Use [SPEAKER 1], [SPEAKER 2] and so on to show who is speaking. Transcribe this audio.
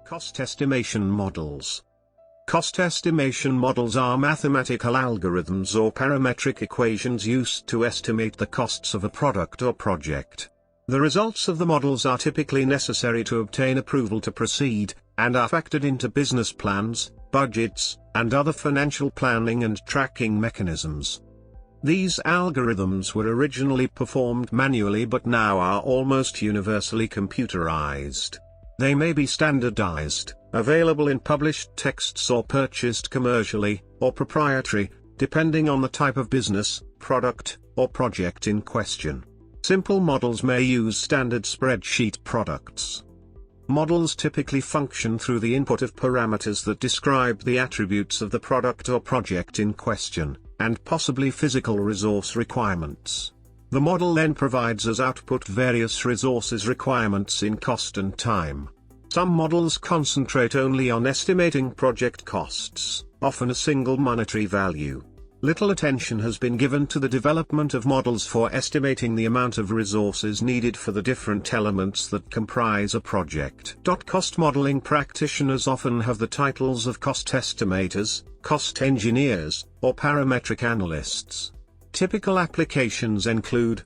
[SPEAKER 1] Cost estimation models. Cost estimation models are mathematical algorithms or parametric equations used to estimate the costs of a product or project. The results of the models are typically necessary to obtain approval to proceed, and are factored into business plans, budgets, and other financial planning and tracking mechanisms. These algorithms were originally performed manually but now are almost universally computerized. They may be standardized, available in published texts or purchased commercially, or proprietary, depending on the type of business, product, or project in question. Simple models may use standard spreadsheet products. Models typically function through the input of parameters that describe the attributes of the product or project in question, and possibly physical resource requirements. The model then provides as output various resources requirements in cost and time. Some models concentrate only on estimating project costs, often a single monetary value. Little attention has been given to the development of models for estimating the amount of resources needed for the different elements that comprise a project. Cost modeling practitioners often have the titles of cost estimators, cost engineers, or parametric analysts. Typical applications include